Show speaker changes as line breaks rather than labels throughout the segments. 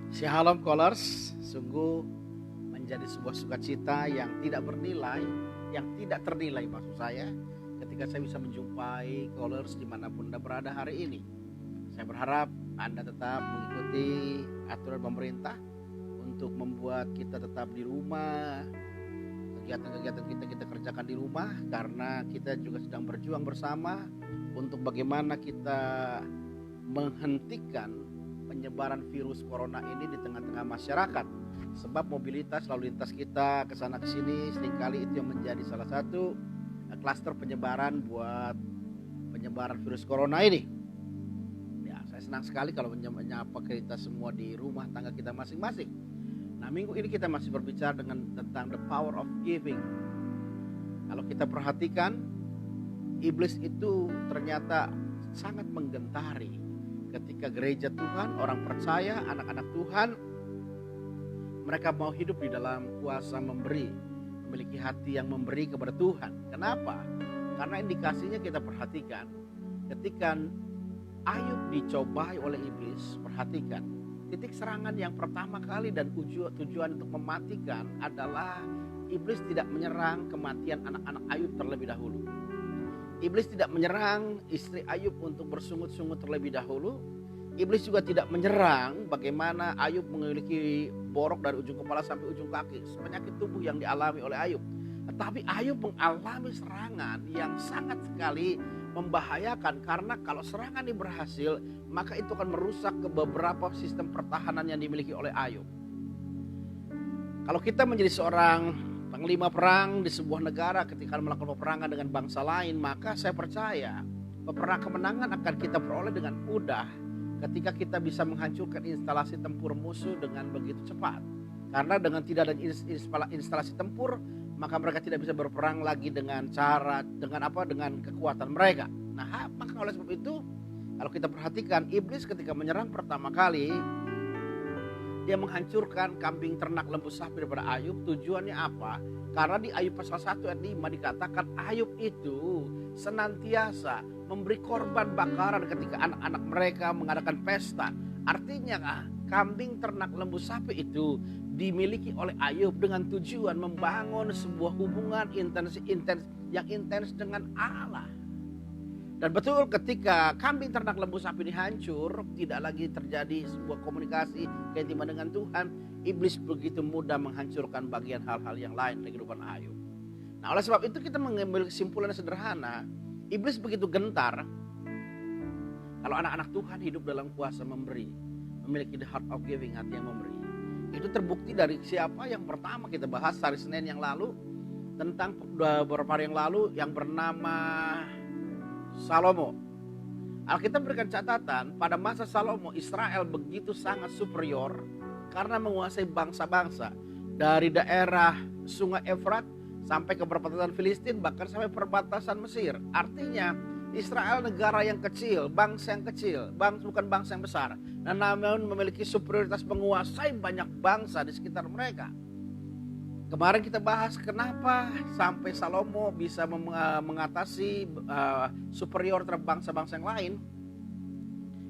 Shalom Colors, sungguh menjadi sebuah sukacita yang tidak bernilai, yang tidak ternilai maksud saya, ketika saya bisa menjumpai Colors dimanapun Anda berada hari ini. Saya berharap Anda tetap mengikuti aturan pemerintah untuk membuat kita tetap di rumah, kegiatan-kegiatan kita kerjakan di rumah, karena kita juga sedang berjuang bersama untuk bagaimana kita menghentikan penyebaran virus corona ini di tengah-tengah masyarakat. Sebab mobilitas lalu lintas kita ke sana ke sini seringkali itu yang menjadi salah satu klaster penyebaran buat penyebaran virus corona ini. Ya, saya senang sekali kalau menyapa kita semua di rumah tangga kita masing-masing. Nah, minggu ini kita masih berbicara tentang the power of giving. Kalau kita perhatikan, iblis itu ternyata sangat menggentari ketika gereja Tuhan, orang percaya, anak-anak Tuhan, mereka mau hidup di dalam kuasa memberi, memiliki hati yang memberi kepada Tuhan. Kenapa? Karena indikasinya kita perhatikan, ketika Ayub dicobai oleh iblis, perhatikan, titik serangan yang pertama kali dan tujuan untuk mematikan adalah iblis tidak menyerang kematian anak-anak Ayub terlebih dahulu. Iblis tidak menyerang istri Ayub untuk bersungut-sungut terlebih dahulu. Iblis juga tidak menyerang bagaimana Ayub memiliki borok dari ujung kepala sampai ujung kaki, penyakit tubuh yang dialami oleh Ayub. Tetapi Ayub mengalami serangan yang sangat sekali membahayakan, karena kalau serangan ini berhasil, maka itu akan merusak ke beberapa sistem pertahanan yang dimiliki oleh Ayub. Kalau kita menjadi seorang panglima perang di sebuah negara ketika melakukan peperangan dengan bangsa lain, maka saya percaya kemenangan akan kita peroleh dengan mudah ketika kita bisa menghancurkan instalasi tempur musuh dengan begitu cepat. Karena dengan tidak ada instalasi tempur, maka mereka tidak bisa berperang lagi dengan kekuatan mereka. Nah, maka oleh sebab itu, kalau kita perhatikan, iblis ketika menyerang pertama kali, dia menghancurkan kambing, ternak, lembu, sapi daripada Ayub. Tujuannya apa? Karena di Ayub pasal 1 ayat 5 dikatakan Ayub itu senantiasa memberi korban bakaran ketika anak-anak mereka mengadakan pesta. Artinya kambing, ternak, lembu, sapi itu dimiliki oleh Ayub dengan tujuan membangun sebuah hubungan intens dengan Allah. Dan betul, ketika kambing, ternak, lembu, sapi ini hancur, tidak lagi terjadi sebuah komunikasi keintiman dengan Tuhan, iblis begitu mudah menghancurkan bagian hal-hal yang lain dari kehidupan Ayub. Nah, oleh sebab itu kita mengambil kesimpulan sederhana, iblis begitu gentar kalau anak-anak Tuhan hidup dalam kuasa memberi, memiliki the heart of giving, hati yang memberi. Itu terbukti dari siapa yang pertama kita bahas hari Senin yang lalu, tentang beberapa hari yang lalu, yang bernama Salomo. Alkitab berikan catatan, pada masa Salomo Israel begitu sangat superior karena menguasai bangsa-bangsa dari daerah Sungai Efrat sampai ke perbatasan Filistin, bahkan sampai perbatasan Mesir. Artinya Israel negara yang kecil, bangsa yang kecil, bukan bangsa yang besar, dan namun memiliki superioritas menguasai banyak bangsa di sekitar mereka. Kemarin kita bahas kenapa sampai Salomo bisa mengatasi superior terhadap bangsa-bangsa yang lain.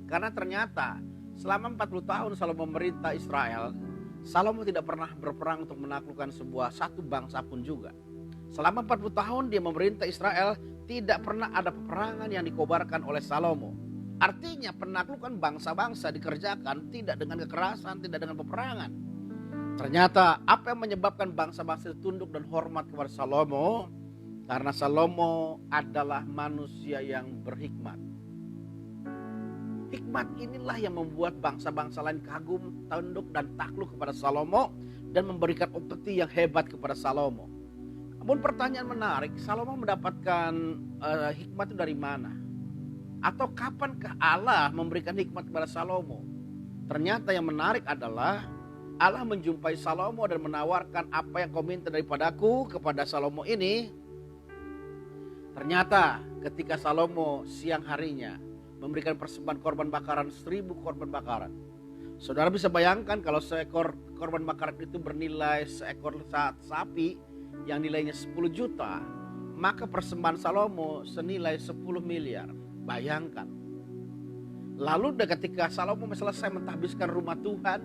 Karena ternyata selama 40 tahun Salomo memerintah Israel, Salomo tidak pernah berperang untuk menaklukkan satu bangsa pun juga. Selama 40 tahun dia memerintah Israel, tidak pernah ada peperangan yang dikobarkan oleh Salomo. Artinya penaklukan bangsa-bangsa dikerjakan tidak dengan kekerasan, tidak dengan peperangan. Ternyata apa yang menyebabkan bangsa-bangsa tunduk dan hormat kepada Salomo? Karena Salomo adalah manusia yang berhikmat. Hikmat inilah yang membuat bangsa-bangsa lain kagum, tunduk dan takluk kepada Salomo, dan memberikan upeti yang hebat kepada Salomo. Namun pertanyaan menarik, Salomo mendapatkan hikmat itu dari mana? Atau kapankah Allah memberikan hikmat kepada Salomo? Ternyata yang menarik adalah Allah menjumpai Salomo dan menawarkan, apa yang kau minta daripadaku kepada Salomo ini. Ternyata ketika Salomo siang harinya memberikan persembahan korban bakaran 1000 korban bakaran. Saudara bisa bayangkan kalau seekor korban bakaran itu bernilai seekor sapi yang nilainya 10 juta, maka persembahan Salomo senilai 10 miliar. Bayangkan. Lalu ketika Salomo selesai mentahbiskan rumah Tuhan,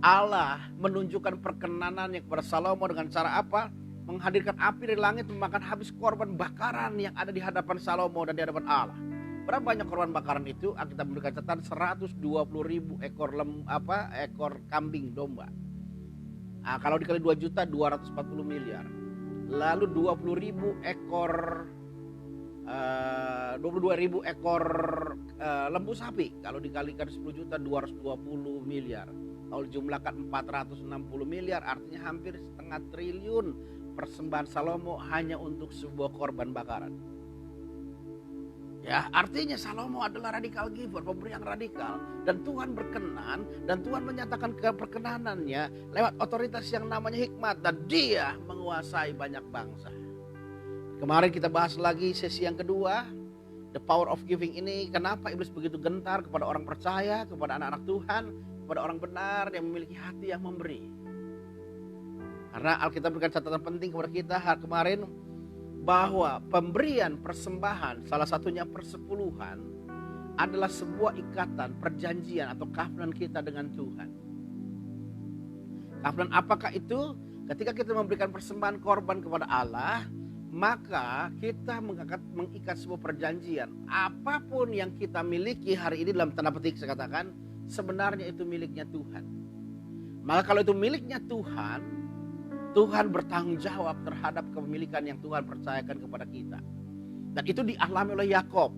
Allah menunjukkan perkenanannya kepada Salomo dengan cara apa? Menghadirkan api dari langit memakan habis korban bakaran yang ada di hadapan Salomo dan di hadapan Allah. Berapa banyak korban bakaran itu? Kita memberikan catatan 120.000 ekor kambing domba. Nah, kalau dikali 2 juta 240 miliar. Lalu 22.000 ekor lembu sapi. Kalau dikalikan 10 juta 220 miliar. Kalau dijumlahkan 460 miliar, artinya hampir setengah triliun persembahan Salomo hanya untuk sebuah korban bakaran. Ya, artinya Salomo adalah radikal giver, pemberi yang radikal, dan Tuhan berkenan dan Tuhan menyatakan keperkenanannya lewat otoritas yang namanya hikmat, dan Dia menguasai banyak bangsa. Kemarin kita bahas lagi sesi yang kedua, the power of giving ini. Kenapa iblis begitu gentar kepada orang percaya, kepada anak-anak Tuhan, kepada orang benar yang memiliki hati yang memberi. Karena Alkitab berikan catatan penting kepada kita hari kemarin, bahwa pemberian persembahan, salah satunya persepuluhan, adalah sebuah ikatan, perjanjian atau covenant kita dengan Tuhan. Covenant apakah itu? Ketika kita memberikan persembahan korban kepada Allah, maka kita mengikat sebuah perjanjian. Apapun yang kita miliki hari ini, dalam tanda petik saya katakan, sebenarnya itu miliknya Tuhan. Maka kalau itu miliknya Tuhan, Tuhan bertanggung jawab terhadap kepemilikan yang Tuhan percayakan kepada kita. Dan itu dialami oleh Yakob,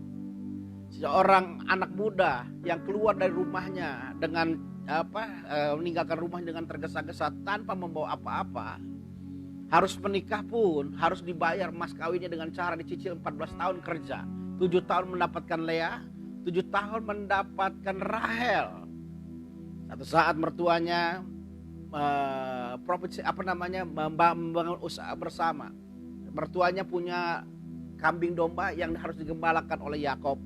seorang anak muda yang keluar dari rumahnya dengan meninggalkan rumahnya dengan tergesa-gesa tanpa membawa apa-apa. Harus menikah pun harus dibayar mas kawinnya dengan cara dicicil 14 tahun kerja. 7 tahun mendapatkan Lea, 7 tahun mendapatkan Rahel. Satu saat mertuanya membangun usaha bersama. Mertuanya punya kambing domba yang harus digembalakan oleh Yakob.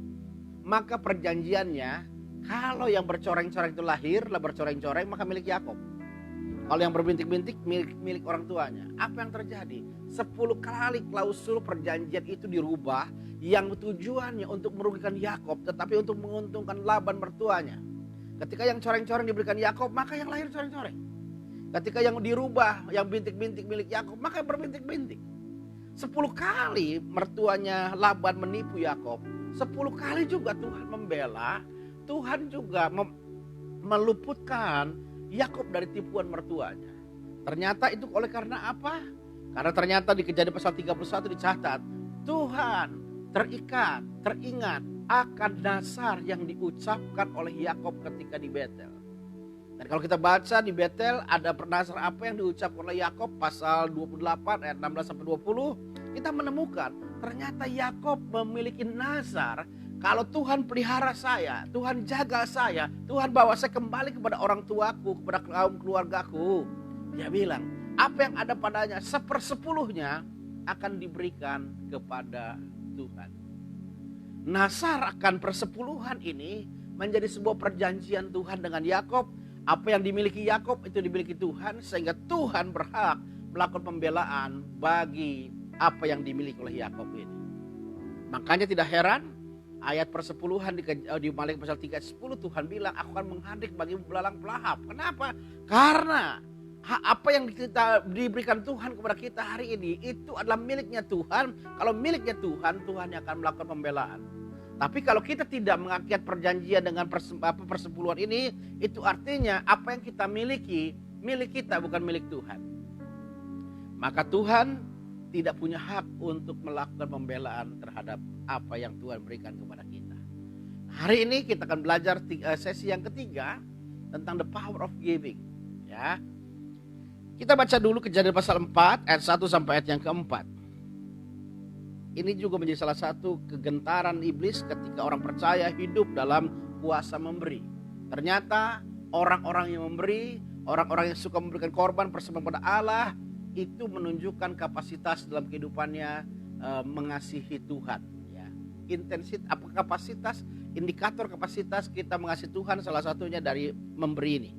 Maka perjanjiannya, kalau yang bercoreng-coreng itu lahir, lah bercoreng-coreng, maka milik Yakob. Kalau yang berbintik-bintik milik orang tuanya. Apa yang terjadi? 10 kali klausul perjanjian itu dirubah, yang tujuannya untuk merugikan Yakob, tetapi untuk menguntungkan Laban mertuanya. Ketika yang coreng-coreng diberikan Yakob, maka yang lahir coreng-coreng. Ketika yang dirubah, yang bintik-bintik milik Yakob, maka berbintik-bintik. 10 kali mertuanya Laban menipu Yakob. 10 kali juga Tuhan membela. Tuhan juga meluputkan Yakob dari tipuan mertuanya. Ternyata itu oleh karena apa? Karena ternyata di Kejadian pasal 31 dicatat, Tuhan teringat akan dasar yang diucapkan oleh Yakob ketika di Betel. Dan kalau kita baca di Betel, ada pernasar apa yang diucapkan oleh Yakob pasal 28 ayat 16-20, kita menemukan ternyata Yakob memiliki nazar, kalau Tuhan pelihara saya, Tuhan jaga saya, Tuhan bawa saya kembali kepada orang tuaku, kepada kaum keluargaku. Dia bilang, apa yang ada padanya 1/10 akan diberikan kepada Tuhan. Nazar akan persepuluhan ini menjadi sebuah perjanjian Tuhan dengan Yakob. Apa yang dimiliki Yakob itu dimiliki Tuhan, sehingga Tuhan berhak melakukan pembelaan bagi apa yang dimiliki oleh Yakob ini. Makanya tidak heran ayat persepuluhan di Malikiya pasal 3 ayat 10 Tuhan bilang, aku akan menghadik bagi belalang pelahap. Kenapa? Karena apa yang kita diberikan Tuhan kepada kita hari ini itu adalah miliknya Tuhan. Kalau miliknya Tuhan, Tuhan yang akan melakukan pembelaan. Tapi kalau kita tidak mengakiat perjanjian dengan persepuluhan ini, itu artinya apa yang kita miliki, milik kita bukan milik Tuhan. Maka Tuhan tidak punya hak untuk melakukan pembelaan terhadap apa yang Tuhan berikan kepada kita. Hari ini kita akan belajar sesi yang ketiga tentang the power of giving. Ya, kita baca dulu Kejadian pasal 4 ayat 1 sampai ayat yang keempat. Ini juga menjadi salah satu kegentaran iblis ketika orang percaya hidup dalam kuasa memberi. Ternyata orang-orang yang memberi, orang-orang yang suka memberikan korban persembahan pada Allah, itu menunjukkan kapasitas dalam kehidupannya mengasihi Tuhan. Ya. Kapasitas, indikator kapasitas kita mengasihi Tuhan salah satunya dari memberi ini.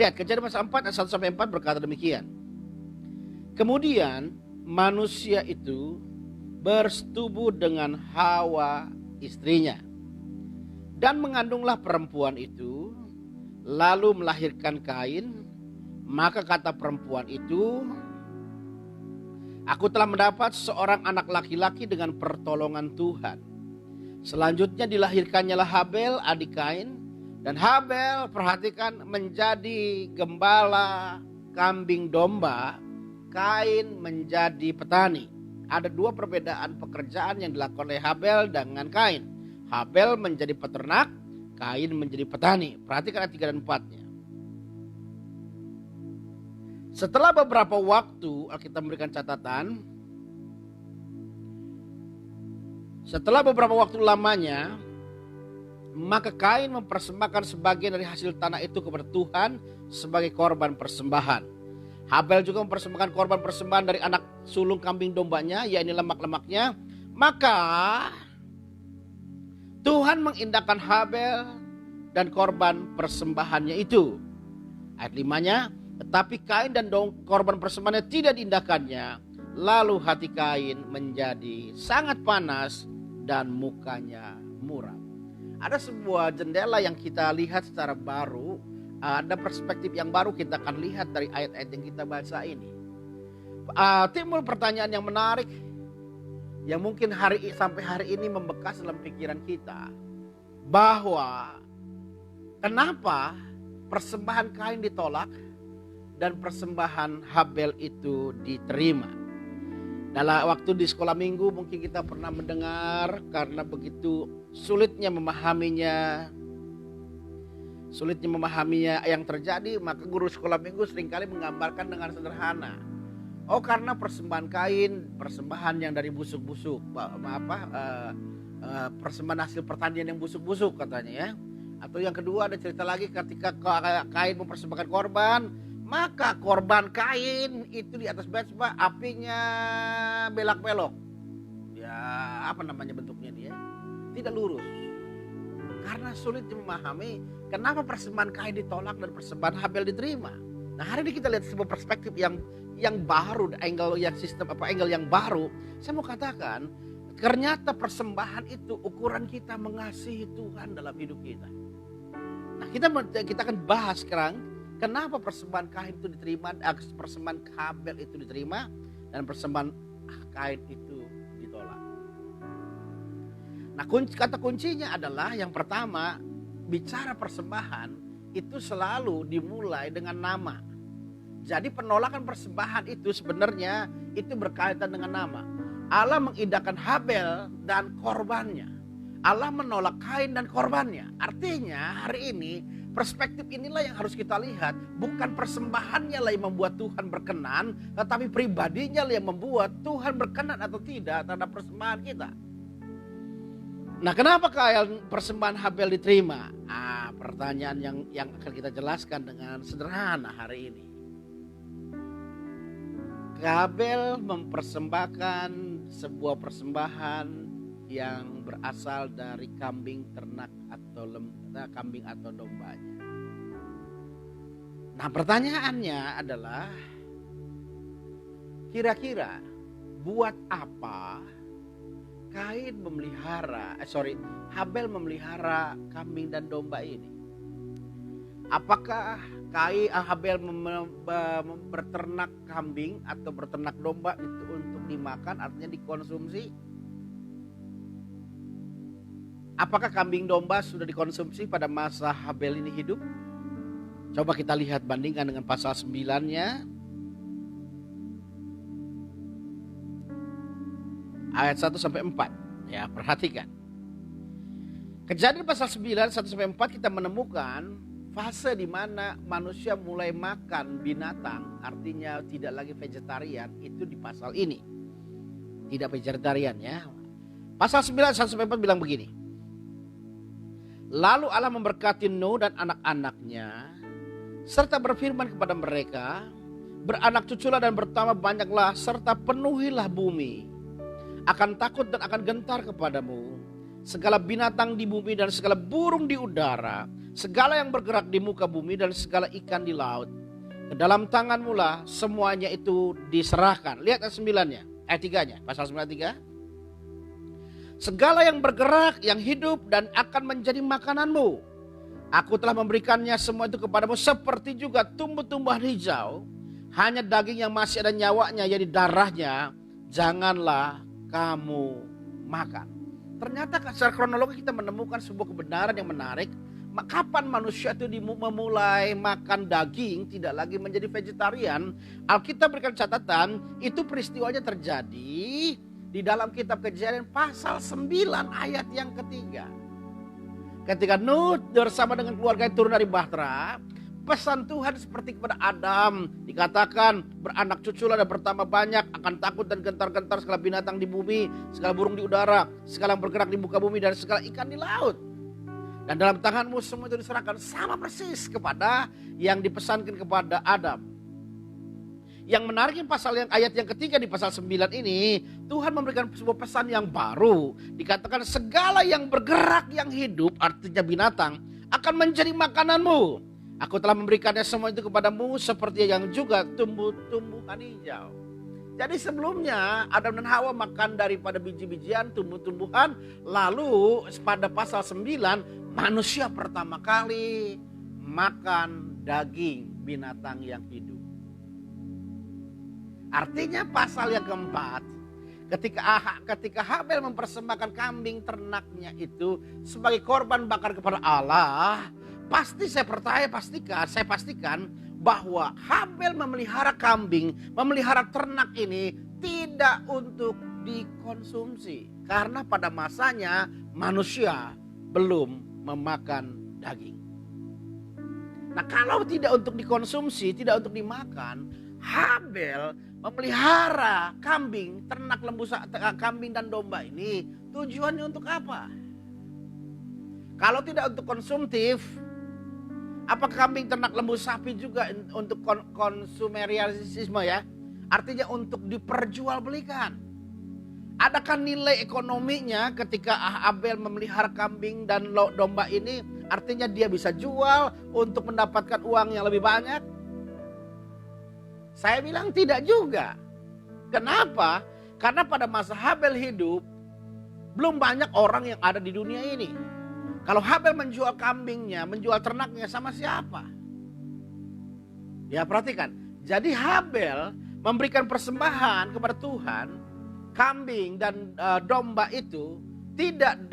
Lihat Kejadian pasal 4 ayat 1 sampai 4 berkata demikian. Kemudian manusia itu bersetubuh dengan Hawa istrinya, dan mengandunglah perempuan itu, lalu melahirkan Kain. Maka kata perempuan itu, aku telah mendapat seorang anak laki-laki dengan pertolongan Tuhan. Selanjutnya dilahirkannya Habel adik Kain. Dan Habel, perhatikan, menjadi gembala kambing domba. Kain menjadi petani. Ada dua perbedaan pekerjaan yang dilakukan oleh Habel dengan Kain. Habel menjadi peternak, Kain menjadi petani. Perhatikan ayat 3 dan 4-nya. Setelah beberapa waktu, Alkitab memberikan catatan. Setelah beberapa waktu lamanya, maka Kain mempersembahkan sebagian dari hasil tanah itu kepada Tuhan sebagai korban persembahan. Habel juga mempersembahkan korban persembahan dari anak sulung kambing dombanya, yaitu lemak-lemaknya. Maka Tuhan mengindahkan Habel dan korban persembahannya itu. Ayat 5-nya, tetapi Kain dan korban persembahannya tidak diindahkannya. Lalu hati Kain menjadi sangat panas dan mukanya muram. Ada sebuah jendela yang kita lihat secara baru. Ada perspektif yang baru kita akan lihat dari ayat-ayat yang kita baca ini. Timbul pertanyaan yang menarik yang mungkin sampai hari ini membekas dalam pikiran kita, bahwa kenapa persembahan Kain ditolak dan persembahan Habel itu diterima. Dalam waktu di sekolah minggu mungkin kita pernah mendengar, karena begitu sulitnya memahaminya yang terjadi, maka guru sekolah minggu seringkali menggambarkan dengan sederhana. Oh, karena persembahan Kain, persembahan yang dari busuk-busuk, persembahan hasil pertanian yang busuk-busuk katanya ya. Atau yang kedua ada cerita lagi ketika Kain mempersembahkan korban, maka korban Kain itu di atas mezbah apinya belak-belok. Ya, apa namanya bentuknya dia? Tidak lurus. Karena sulit memahami kenapa persembahan Kain ditolak dan persembahan Habel diterima. Nah, hari ini kita lihat sebuah perspektif yang baru, angle yang baru. Saya mau katakan, ternyata persembahan itu ukuran kita mengasihi Tuhan dalam hidup kita. Nah, kita akan bahas sekarang kenapa persembahan Kain itu diterima, persembahan Habel itu diterima, dan persembahan Kain itu ditolak. Nah, kata kuncinya adalah yang pertama, bicara persembahan itu selalu dimulai dengan nama. Jadi penolakan persembahan itu sebenarnya itu berkaitan dengan nama. Allah mengindahkan Habel dan korbannya. Allah menolak Kain dan korbannya. Artinya hari ini perspektif inilah yang harus kita lihat. Bukan persembahannya lah yang membuat Tuhan berkenan, tetapi pribadinya lah yang membuat Tuhan berkenan atau tidak terhadap persembahan kita. Nah, kenapa persembahan Habel diterima? Pertanyaan yang akan kita jelaskan dengan sederhana hari ini. Habel mempersembahkan sebuah persembahan yang berasal dari kambing ternak atau kambing atau dombanya. Nah, pertanyaannya adalah, kira-kira buat apa Habel memelihara kambing dan domba ini? Apakah Habel berternak kambing atau berternak domba itu untuk dimakan, artinya dikonsumsi? Apakah kambing domba sudah dikonsumsi pada masa Habel ini hidup? Coba kita lihat, bandingkan dengan pasal 9-nya. Ayat 1-4. Ya, perhatikan. Kejadian pasal 9, 1-4 kita menemukan fase di mana manusia mulai makan binatang, artinya tidak lagi vegetarian, itu di pasal ini. Tidak vegetarian ya. Pasal 9, 1-4 bilang begini. Lalu Allah memberkati Nuh dan anak-anaknya, serta berfirman kepada mereka, beranak cuculah dan bertambah banyaklah, serta penuhilah bumi. Akan takut dan akan gentar kepadamu segala binatang di bumi dan segala burung di udara, segala yang bergerak di muka bumi dan segala ikan di laut. Ke dalam tanganmu lah semuanya itu diserahkan. Lihat ayat 9-nya, ayat 3-nya, pasal 9:3. Segala yang bergerak, yang hidup dan akan menjadi makananmu, Aku telah memberikannya semua itu kepadamu seperti juga tumbuh-tumbuhan hijau. Hanya daging yang masih ada nyawanya, yaitu darahnya, janganlah kamu makan. Ternyata secara kronologi kita menemukan sebuah kebenaran yang menarik. Kapan manusia itu memulai makan daging, tidak lagi menjadi vegetarian. Alkitab berikan catatan, itu peristiwanya terjadi di dalam kitab Kejadian pasal 9 ayat yang ketiga. Ketika Nuh bersama dengan keluarga turun dari bahtera, pesan Tuhan seperti kepada Adam, dikatakan beranak cuculah dan bertambah banyak, akan takut dan gentar-gentar segala binatang di bumi, segala burung di udara, segala yang bergerak di muka bumi dan segala ikan di laut. Dan dalam tanganmu semua itu diserahkan, sama persis kepada yang dipesankan kepada Adam. Yang menariknya ayat yang ketiga di pasal 9 ini, Tuhan memberikan sebuah pesan yang baru. Dikatakan segala yang bergerak, yang hidup, artinya binatang, akan menjadi makananmu. Aku telah memberikannya semua itu kepadamu seperti yang juga tumbuh-tumbuhan hijau. Jadi sebelumnya Adam dan Hawa makan daripada biji-bijian, tumbuh-tumbuhan. Lalu pada pasal 9 manusia pertama kali makan daging binatang yang hidup. Artinya pasal yang keempat, ketika Habel mempersembahkan kambing ternaknya itu sebagai korban bakar kepada Allah, pasti saya pastikan bahwa Habel memelihara kambing, memelihara ternak ini tidak untuk dikonsumsi. Karena pada masanya manusia belum memakan daging. Nah, kalau tidak untuk dikonsumsi, tidak untuk dimakan, Habel memelihara kambing, ternak kambing dan domba ini tujuannya untuk apa? Kalau tidak untuk konsumtif, apa kambing, ternak, lembu, sapi juga untuk konsumerisme ya? Artinya untuk diperjualbelikan. Adakah nilai ekonominya ketika Habel memelihara kambing dan domba ini? Artinya dia bisa jual untuk mendapatkan uang yang lebih banyak? Saya bilang tidak juga. Kenapa? Karena pada masa Habel hidup, belum banyak orang yang ada di dunia ini. Kalau Habel menjual kambingnya, menjual ternaknya sama siapa? Ya perhatikan. Jadi Habel memberikan persembahan kepada Tuhan, kambing dan domba itu tidak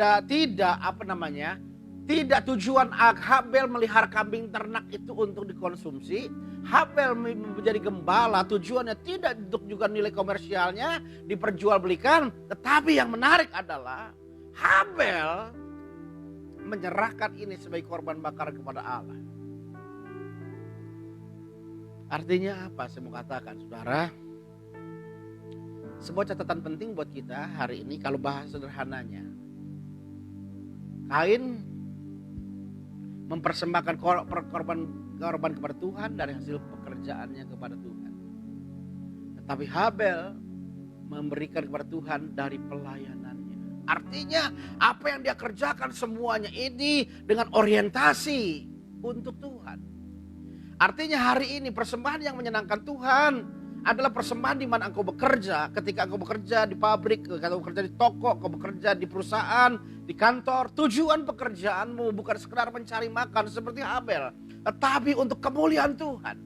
tujuan Habel melihara kambing ternak itu untuk dikonsumsi. Habel menjadi gembala tujuannya tidak untuk juga nilai komersialnya diperjualbelikan. Tetapi yang menarik adalah Habel menyerahkan ini sebagai korban bakar kepada Allah. Artinya apa saya mau katakan, saudara? Sebuah catatan penting buat kita hari ini kalau bahas sederhananya. Kain mempersembahkan korban kepada Tuhan dari hasil pekerjaannya kepada Tuhan. Tetapi Habel memberikan kepada Tuhan dari pelayanannya. Artinya apa yang dia kerjakan semuanya ini dengan orientasi untuk Tuhan. Artinya hari ini persembahan yang menyenangkan Tuhan adalah persembahan di mana engkau bekerja. Ketika engkau bekerja di pabrik, ketika engkau bekerja di toko, engkau bekerja di perusahaan, di kantor. Tujuan pekerjaanmu bukan sekedar mencari makan seperti Habel, tetapi untuk kemuliaan Tuhan.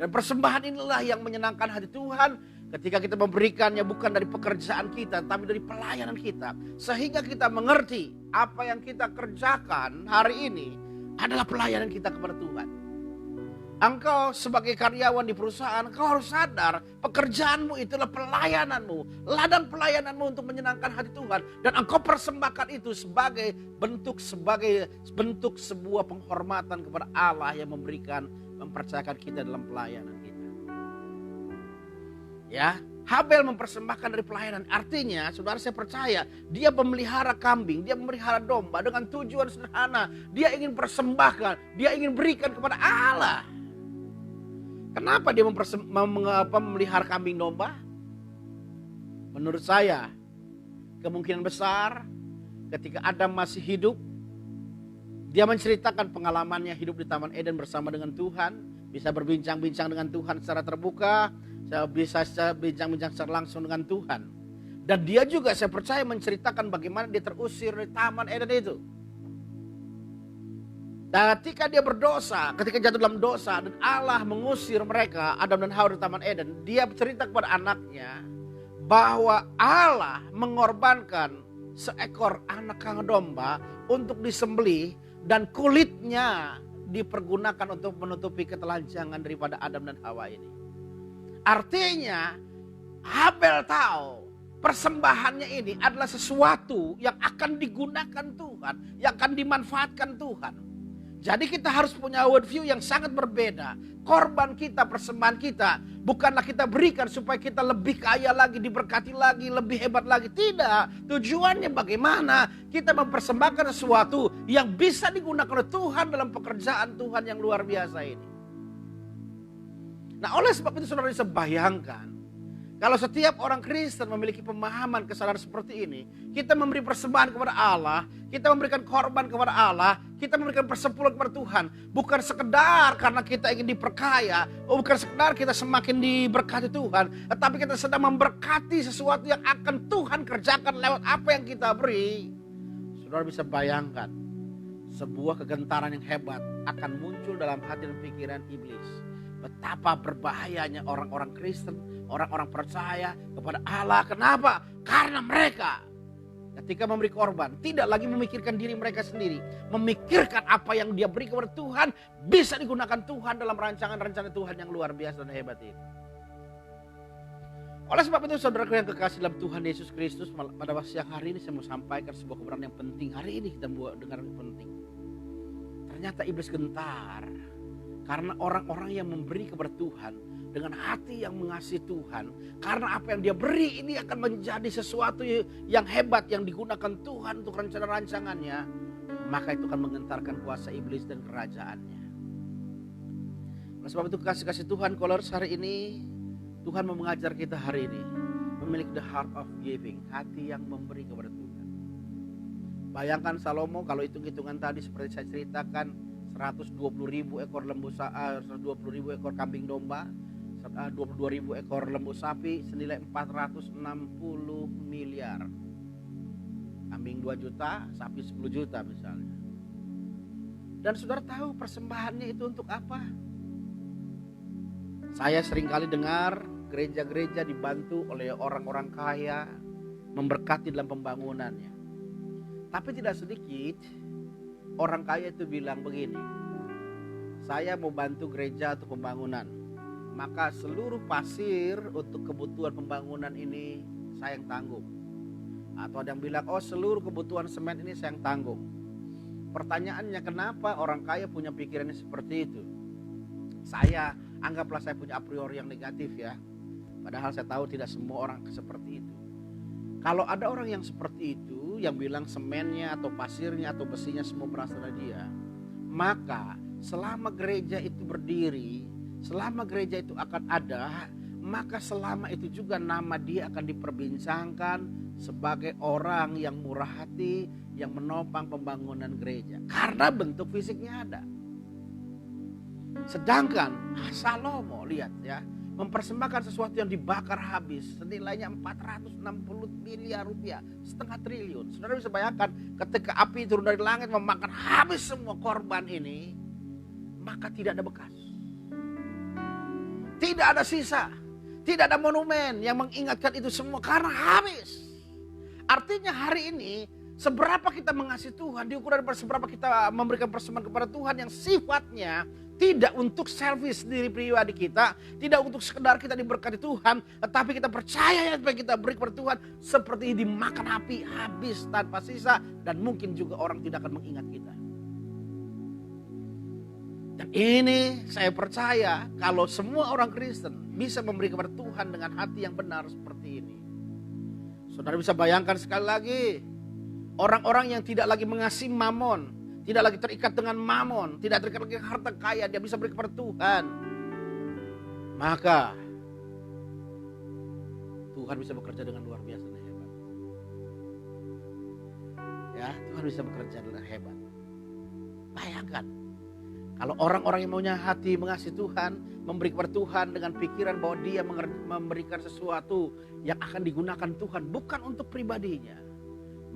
Dan persembahan inilah yang menyenangkan hati Tuhan ketika kita memberikannya bukan dari pekerjaan kita, tapi dari pelayanan kita. Sehingga kita mengerti apa yang kita kerjakan hari ini adalah pelayanan kita kepada Tuhan. Engkau sebagai karyawan di perusahaan, engkau harus sadar pekerjaanmu itulah pelayananmu. Ladang pelayananmu untuk menyenangkan hati Tuhan. Dan engkau persembahkan itu sebagai bentuk sebuah penghormatan kepada Allah yang mempercayakan kita dalam pelayanan kita. Ya, Habel mempersembahkan dari pelayanan. Artinya, saudara, saya percaya dia memelihara kambing, dia memelihara domba dengan tujuan sederhana. Dia ingin persembahkan, dia ingin berikan kepada Allah. Kenapa dia memelihara kambing domba? Menurut saya, kemungkinan besar ketika Adam masih hidup, dia menceritakan pengalamannya hidup di Taman Eden bersama dengan Tuhan, bisa berbincang-bincang dengan Tuhan secara terbuka, bisa bincang-bincang secara langsung dengan Tuhan. Dan dia juga saya percaya menceritakan bagaimana dia terusir dari Taman Eden itu. Ketika dia berdosa, ketika jatuh dalam dosa dan Allah mengusir mereka, Adam dan Hawa di Taman Eden, dia bercerita kepada anaknya bahwa Allah mengorbankan seekor anak kandung domba untuk disembelih dan kulitnya dipergunakan untuk menutupi ketelanjangan daripada Adam dan Hawa ini. Artinya Habel tahu persembahannya ini adalah sesuatu yang akan digunakan Tuhan, yang akan dimanfaatkan Tuhan. Jadi kita harus punya worldview yang sangat berbeda. Korban kita, persembahan kita, bukanlah kita berikan supaya kita lebih kaya lagi, diberkati lagi, lebih hebat lagi. Tidak, tujuannya bagaimana kita mempersembahkan sesuatu yang bisa digunakan oleh Tuhan dalam pekerjaan Tuhan yang luar biasa ini. Nah, oleh sebab itu saudara bisa bayangkan, kalau setiap orang Kristen memiliki pemahaman kesadaran seperti ini, kita memberi persembahan kepada Allah, kita memberikan korban kepada Allah, kita memberikan persepuluhan kepada Tuhan. Bukan sekedar karena kita ingin diperkaya, bukan sekedar kita semakin diberkati Tuhan, tetapi kita sedang memberkati sesuatu yang akan Tuhan kerjakan lewat apa yang kita beri. Saudara bisa bayangkan, sebuah kegentaran yang hebat akan muncul dalam hati dan pikiran iblis. Betapa berbahayanya orang-orang Kristen, orang-orang percaya kepada Allah. Kenapa? Karena mereka ketika memberi korban tidak lagi memikirkan diri mereka sendiri, memikirkan apa yang dia beri kepada Tuhan bisa digunakan Tuhan dalam rancangan-rancangan Tuhan yang luar biasa dan hebat ini. Oleh sebab itu saudaraku yang kekasih dalam Tuhan Yesus Kristus, pada siang hari ini saya mau sampaikan sebuah kebenaran yang penting. Hari ini kita dengar yang penting. Ternyata iblis gentar karena orang-orang yang memberi kepada Tuhan dengan hati yang mengasihi Tuhan. Karena apa yang dia beri ini akan menjadi sesuatu yang hebat yang digunakan Tuhan untuk rencana-rancangannya. Maka itu akan mengentarkan kuasa iblis dan kerajaannya. Oleh sebab itu kasih-kasih Tuhan Kolers hari ini, Tuhan mau mengajar kita hari ini memiliki the heart of giving, hati yang memberi kepada Tuhan. Bayangkan Salomo kalau hitung-hitungan tadi seperti saya ceritakan, 120.000 ekor lembu, 120.000 ekor kambing domba, 22.000 ekor lembu sapi senilai 460 miliar. Kambing 2 juta, sapi 10 juta misalnya. Dan saudara tahu persembahannya itu untuk apa? Saya seringkali dengar gereja-gereja dibantu oleh orang-orang kaya memberkati dalam pembangunannya. Tapi tidak sedikit orang kaya itu bilang begini, saya mau bantu gereja untuk pembangunan, maka seluruh pasir untuk kebutuhan pembangunan ini saya yang tanggung. Atau ada yang bilang, oh seluruh kebutuhan semen ini saya yang tanggung. Pertanyaannya, kenapa orang kaya punya pikirannya seperti itu? Anggaplah saya punya a priori yang negatif ya. Padahal saya tahu tidak semua orang seperti itu. Kalau ada orang yang seperti itu, yang bilang semennya atau pasirnya atau besinya semua berasal dari dia, maka selama gereja itu berdiri, selama gereja itu akan ada, maka selama itu juga nama dia akan diperbincangkan sebagai orang yang murah hati, yang menopang pembangunan gereja. Karena bentuk fisiknya ada. Sedangkan Salomo lihat ya, mempersembahkan sesuatu yang dibakar habis senilainya 460 miliar rupiah, setengah triliun. Saudara bisa bayangkan ketika api turun dari langit memakan habis semua korban ini, maka tidak ada bekas, tidak ada sisa, tidak ada monumen yang mengingatkan itu semua karena habis. Artinya hari ini seberapa kita mengasihi Tuhan diukur dari seberapa kita memberikan persembahan kepada Tuhan yang sifatnya tidak untuk selfish diri pribadi kita, tidak untuk sekedar kita diberkati Tuhan, tetapi kita percaya apa yang kita beri kepada Tuhan seperti dimakan api habis tanpa sisa, dan mungkin juga orang tidak akan mengingat kita. Dan ini saya percaya kalau semua orang Kristen bisa memberi kepada Tuhan dengan hati yang benar seperti ini. Saudara bisa bayangkan sekali lagi, orang-orang yang tidak lagi mengasihi mamon, tidak lagi terikat dengan mamon, tidak terikat lagi dengan harta kaya, dia bisa beri kepada Tuhan. Maka Tuhan bisa bekerja dengan luar biasa dan hebat. Ya, Tuhan bisa bekerja dengan hebat. Bayangkan, kalau orang-orang yang punya hati mengasihi Tuhan, memberi kepada Tuhan dengan pikiran bahwa dia memberikan sesuatu yang akan digunakan Tuhan bukan untuk pribadinya,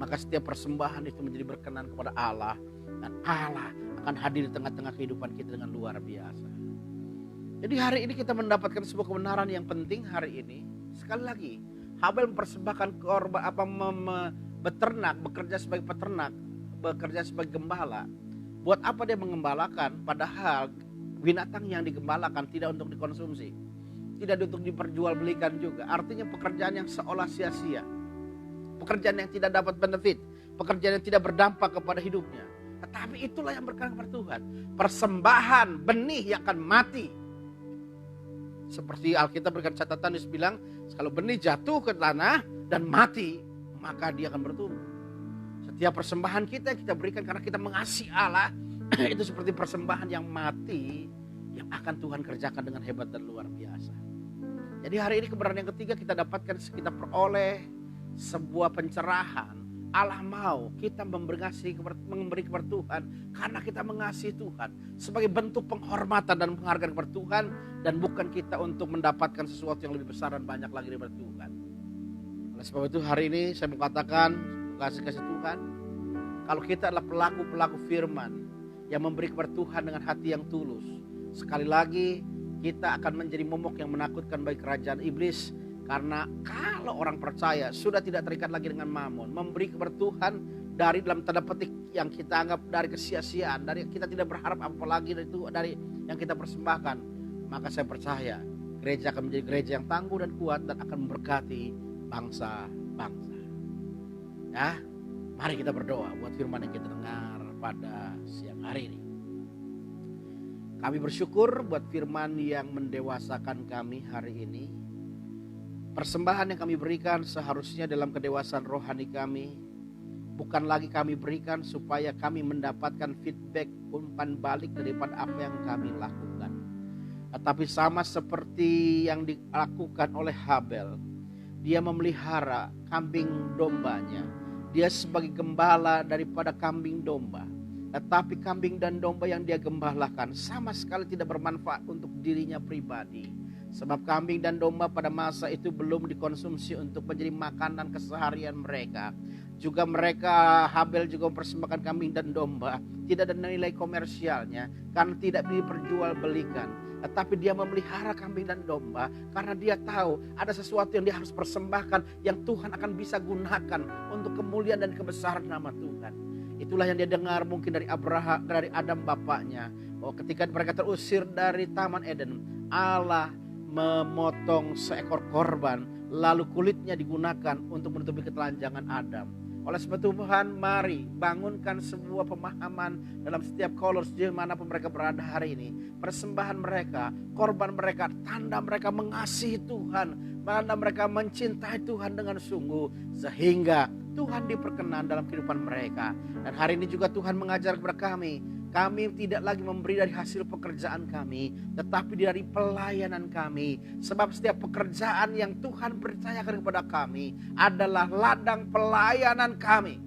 maka setiap persembahan itu menjadi berkenan kepada Allah. Dan Allah akan hadir di tengah-tengah kehidupan kita dengan luar biasa. Jadi hari ini kita mendapatkan sebuah kebenaran yang penting hari ini. Sekali lagi, Habel mempersembahkan korban beternak, bekerja sebagai peternak, bekerja sebagai gembala. Buat apa dia mengembalakan? Padahal binatang yang digembalakan tidak untuk dikonsumsi, tidak untuk diperjualbelikan juga. Artinya pekerjaan yang seolah sia-sia, pekerjaan yang tidak dapat benefit, pekerjaan yang tidak berdampak kepada hidupnya. Tetapi itulah yang berkenan kepada Tuhan. Persembahan benih yang akan mati. Seperti Alkitab berikan catatan, Yesus bilang, kalau benih jatuh ke tanah dan mati, maka dia akan bertumbuh. Setiap persembahan kita yang kita berikan karena kita mengasihi Allah, itu seperti persembahan yang mati, yang akan Tuhan kerjakan dengan hebat dan luar biasa. Jadi hari ini kebenaran yang ketiga kita dapatkan, kita peroleh sebuah pencerahan. Allah mau kita memberi kepada Tuhan karena kita mengasihi Tuhan, sebagai bentuk penghormatan dan penghargaan kepada Tuhan, dan bukan kita untuk mendapatkan sesuatu yang lebih besar dan banyak lagi daripada Tuhan. Oleh sebab itu hari ini saya mau katakan, kasih Tuhan, kalau kita adalah pelaku-pelaku firman yang memberi kepada Tuhan dengan hati yang tulus, sekali lagi kita akan menjadi momok yang menakutkan bagi kerajaan iblis. Karena kalau orang percaya sudah tidak terikat lagi dengan mamon, memberi kepada Tuhan dari dalam tanda petik yang kita anggap dari kesia-siaan, dari kita tidak berharap apa lagi dari yang kita persembahkan, maka saya percaya gereja akan menjadi gereja yang tangguh dan kuat dan akan memberkati bangsa-bangsa. Ya, mari kita berdoa buat firman yang kita dengar pada siang hari ini. Kami bersyukur buat firman yang mendewasakan kami hari ini. Persembahan yang kami berikan seharusnya dalam kedewasaan rohani kami. Bukan lagi kami berikan supaya kami mendapatkan feedback, umpan balik daripada apa yang kami lakukan. Tetapi sama seperti yang dilakukan oleh Habel. Dia memelihara kambing dombanya. Dia sebagai gembala daripada kambing domba. Tetapi kambing dan domba yang dia gembalakan sama sekali tidak bermanfaat untuk dirinya pribadi. Sebab kambing dan domba pada masa itu belum dikonsumsi untuk menjadi makanan keseharian mereka. Juga mereka, Habel juga mempersembahkan kambing dan domba. Tidak ada nilai komersialnya karena tidak diperjualbelikan. Tetapi dia memelihara kambing dan domba karena dia tahu ada sesuatu yang dia harus persembahkan, yang Tuhan akan bisa gunakan untuk kemuliaan dan kebesaran nama Tuhan. Itulah yang dia dengar mungkin dari Abraham, dari Adam bapaknya. Bahwa ketika mereka terusir dari Taman Eden, Allah memotong seekor korban, lalu kulitnya digunakan untuk menutupi ketelanjangan Adam. Oleh sebab Tuhan, mari bangunkan sebuah pemahaman dalam setiap kolors di manapun mereka berada hari ini. Persembahan mereka, korban mereka, tanda mereka mengasihi Tuhan, tanda mereka mencintai Tuhan dengan sungguh, sehingga Tuhan diperkenan dalam kehidupan mereka. Dan hari ini juga Tuhan mengajar kepada kami tidak lagi memberi dari hasil pekerjaan kami, tetapi dari pelayanan kami. Sebab setiap pekerjaan yang Tuhan percayakan kepada kami adalah ladang pelayanan kami.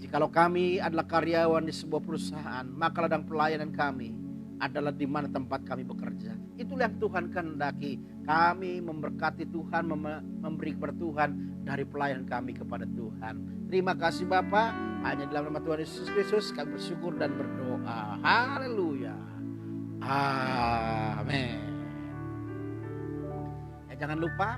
Jikalau kami adalah karyawan di sebuah perusahaan, maka ladang pelayanan kami adalah di mana tempat kami bekerja. Itulah yang Tuhan kehendaki. Kami memberkati Tuhan, memberi kepada Tuhan dari pelayanan kami kepada Tuhan. Terima kasih Bapa. Hanya dalam nama Tuhan Yesus Kristus kami bersyukur dan berdoa. Haleluya. Amin. Jangan lupa,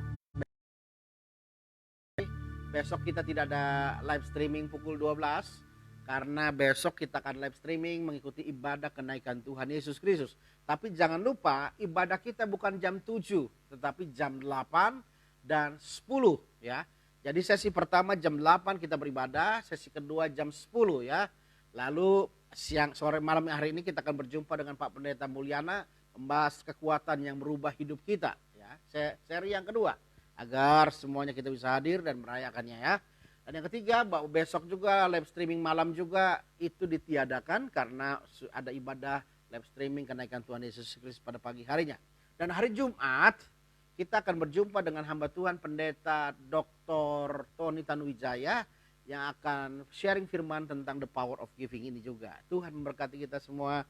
besok kita tidak ada live streaming pukul 12. Karena besok kita akan live streaming mengikuti ibadah kenaikan Tuhan Yesus Kristus. Tapi jangan lupa ibadah kita bukan jam 7, tetapi jam 8 dan 10 ya. Jadi sesi pertama jam 8 kita beribadah, sesi kedua jam 10 ya. Lalu siang, sore, malam hari ini kita akan berjumpa dengan Pak Pendeta Mulyana membahas kekuatan yang merubah hidup kita ya. Seri yang kedua agar semuanya kita bisa hadir dan merayakannya ya. Dan yang ketiga, bahwa besok juga live streaming malam juga itu ditiadakan karena ada ibadah live streaming kenaikan Tuhan Yesus Kristus pada pagi harinya. Dan hari Jumat kita akan berjumpa dengan hamba Tuhan Pendeta Dr. Tony Tanuwijaya yang akan sharing firman tentang the power of giving ini juga. Tuhan memberkati kita semua.